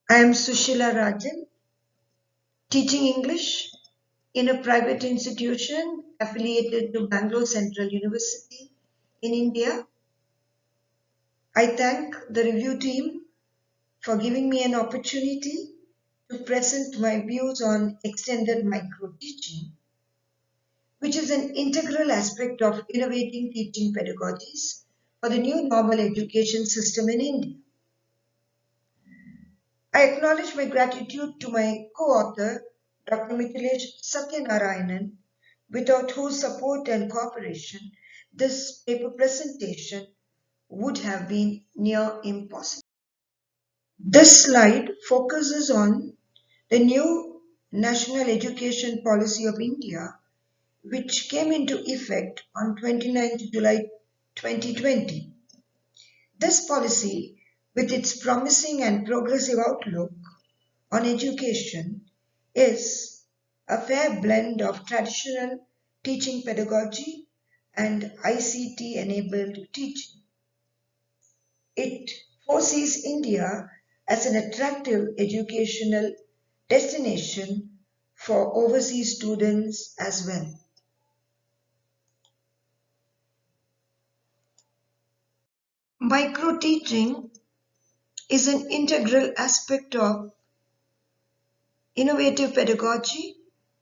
I am Sushila Rajan, teaching English in a private institution affiliated to Bangalore Central University in India. I thank the review team for giving me an opportunity to present my views on extended micro-teaching, which is an integral aspect of innovating teaching pedagogies for the new normal education system in India. I acknowledge my gratitude to my co-author, Dr. Mithilesh Satyanarayanan, without whose support and cooperation this paper presentation would have been near impossible. This slide focuses on the new National Education Policy of India, which came into effect on 29 July 2020. This policy, with its promising and progressive outlook on education, is a fair blend of traditional teaching pedagogy and ICT-enabled teaching. It foresees India as an attractive educational destination for overseas students as well. Micro-teaching is an integral aspect of innovative pedagogy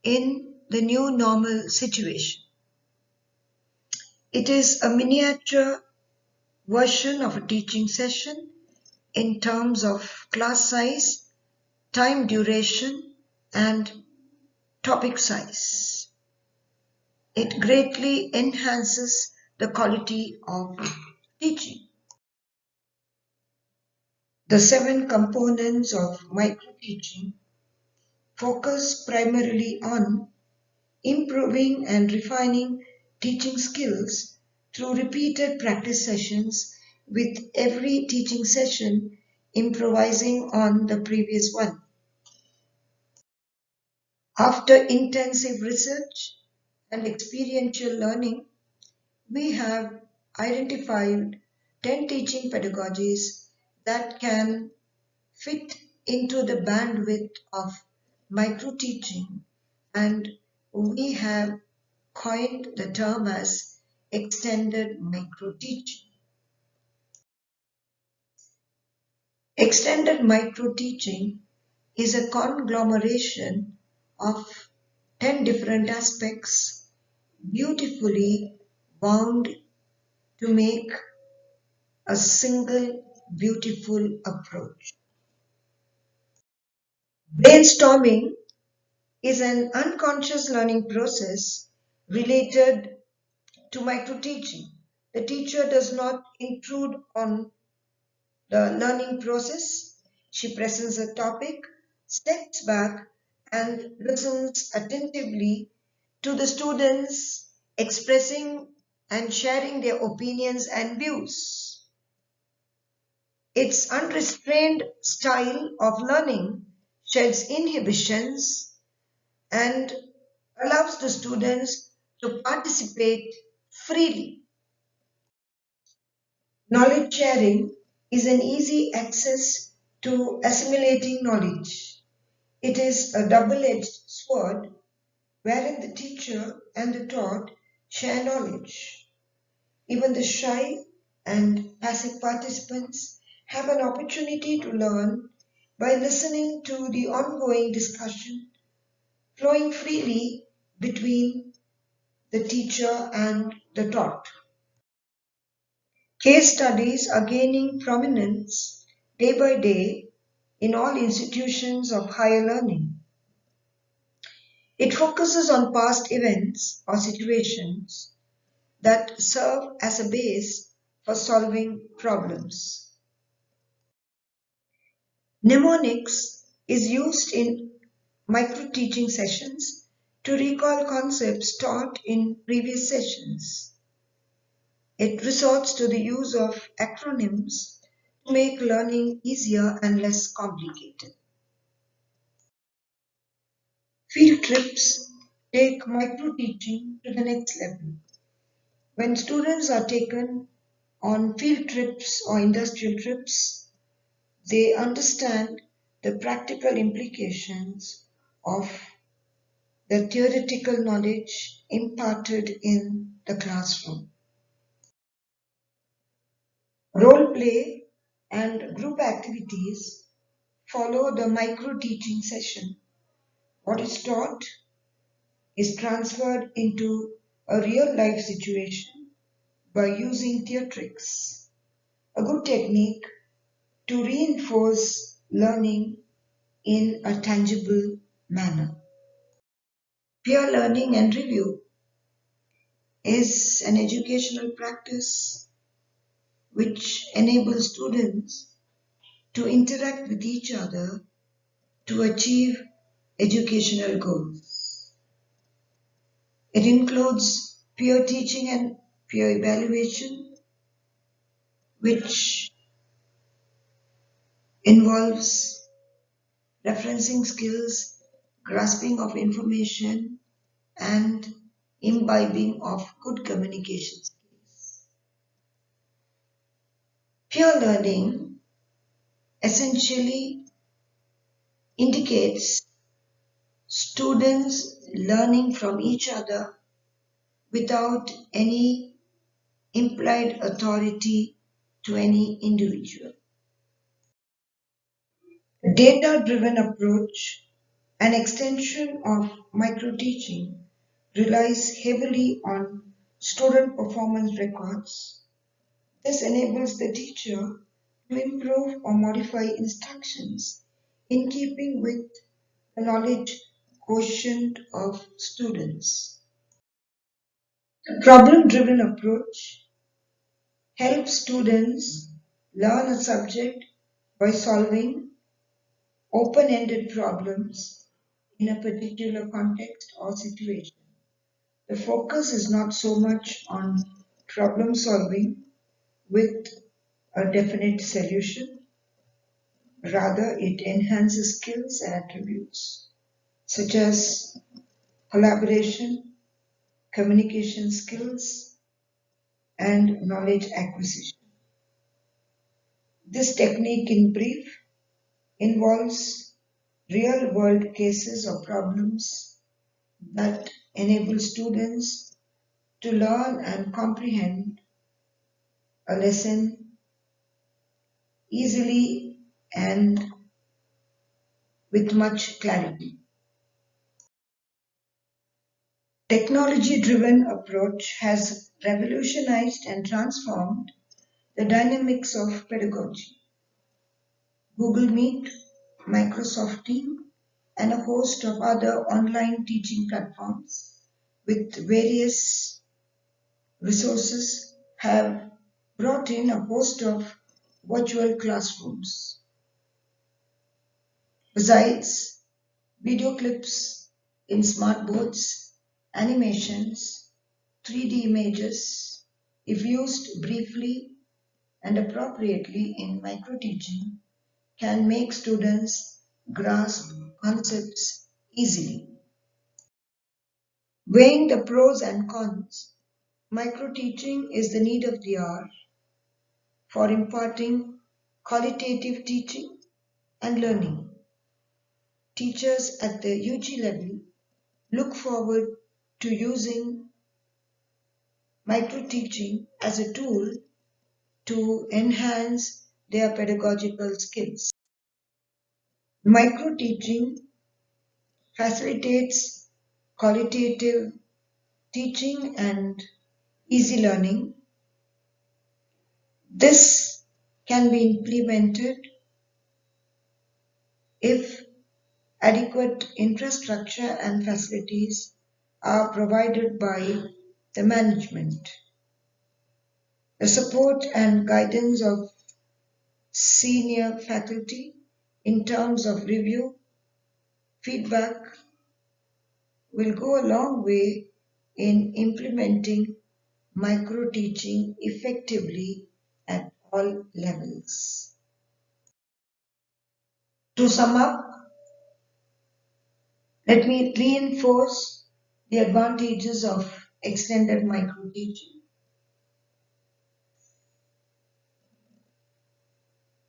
in the new normal situation. It is a miniature version of a teaching session in terms of class size, time duration, and topic size. It greatly enhances the quality of teaching. The 7 components of micro-teaching focus primarily on improving and refining teaching skills through repeated practice sessions, with every teaching session improvising on the previous one. After intensive research and experiential learning, we have identified 10 teaching pedagogies that can fit into the bandwidth of micro-teaching, and we have coined the term as extended micro-teaching. Extended micro-teaching is a conglomeration of 10 different aspects beautifully bound to make a single beautiful approach. Brainstorming is an unconscious learning process related to micro-teaching. The teacher does not intrude on the learning process. She presents a topic, steps back, and listens attentively to the students expressing and sharing their opinions and views. Its unrestrained style of learning sheds inhibitions and allows the students to participate freely. Knowledge sharing is an easy access to assimilating knowledge. It is a double-edged sword wherein the teacher and the taught share knowledge. Even the shy and passive participants have an opportunity to learn by listening to the ongoing discussion flowing freely between the teacher and the taught. Case studies are gaining prominence day by day in all institutions of higher learning. It focuses on past events or situations that serve as a base for solving problems. Mnemonics is used in micro-teaching sessions to recall concepts taught in previous sessions. It resorts to the use of acronyms to make learning easier and less complicated. Field trips take micro-teaching to the next level. When students are taken on field trips or industrial trips, they understand the practical implications of the theoretical knowledge imparted in the classroom. Role play and group activities follow the micro-teaching session. What is taught is transferred into a real-life situation by using theatrics, a good technique to reinforce learning in a tangible manner. Peer learning and review is an educational practice which enables students to interact with each other to achieve educational goals. It includes peer teaching and peer evaluation, which involves referencing skills, grasping of information, and imbibing of good communication skills. Peer learning essentially indicates students learning from each other without any implied authority to any individual. A data-driven approach, an extension of microteaching, relies heavily on student performance records. This enables the teacher to improve or modify instructions in keeping with the knowledge quotient of students. The problem-driven approach helps students learn a subject by solving open-ended problems in a particular context or situation. The focus is not so much on problem solving with a definite solution, rather it enhances skills and attributes such as collaboration, communication skills, and knowledge acquisition. This technique, in brief, involves real-world cases or problems that enable students to learn and comprehend a lesson easily and with much clarity. Technology-driven approach has revolutionized and transformed the dynamics of pedagogy. Google Meet, Microsoft Teams, and a host of other online teaching platforms with various resources have brought in a host of virtual classrooms. Besides video clips in smart boards, animations, 3D images, if used briefly and appropriately in microteaching, can make students grasp concepts easily. Weighing the pros and cons, microteaching is the need of the hour for imparting qualitative teaching and learning. Teachers at the UG level look forward to using microteaching as a tool to enhance their pedagogical skills. Microteaching facilitates qualitative teaching and easy learning. This can be implemented if adequate infrastructure and facilities are provided by the management. The support and guidance of senior faculty in terms of review, feedback will go a long way in implementing microteaching effectively at all levels. To sum up, let me reinforce the advantages of extended microteaching.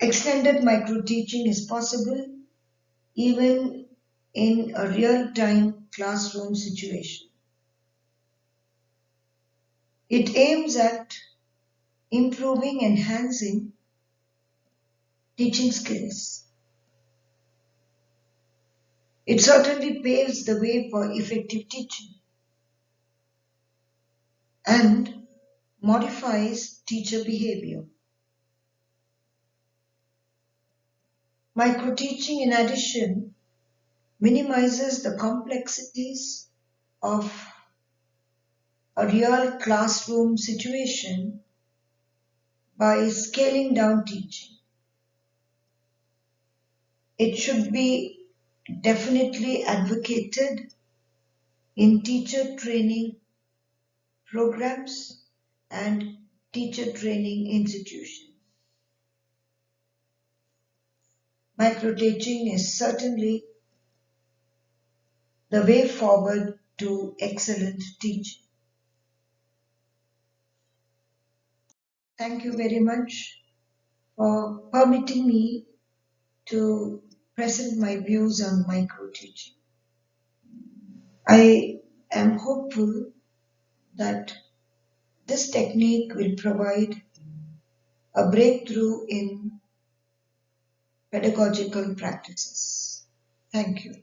Extended microteaching is possible even in a real-time classroom situation. It aims at improving, enhancing teaching skills. It certainly paves the way for effective teaching and modifies teacher behavior. Microteaching, in addition, minimizes the complexities of a real classroom situation by scaling down teaching. It should be definitely advocated in teacher training programs and teacher training institutions. Microteaching is certainly the way forward to excellent teaching. Thank you very much for permitting me to present my views on microteaching. I am hopeful that this technique will provide a breakthrough in pedagogical practices. Thank you.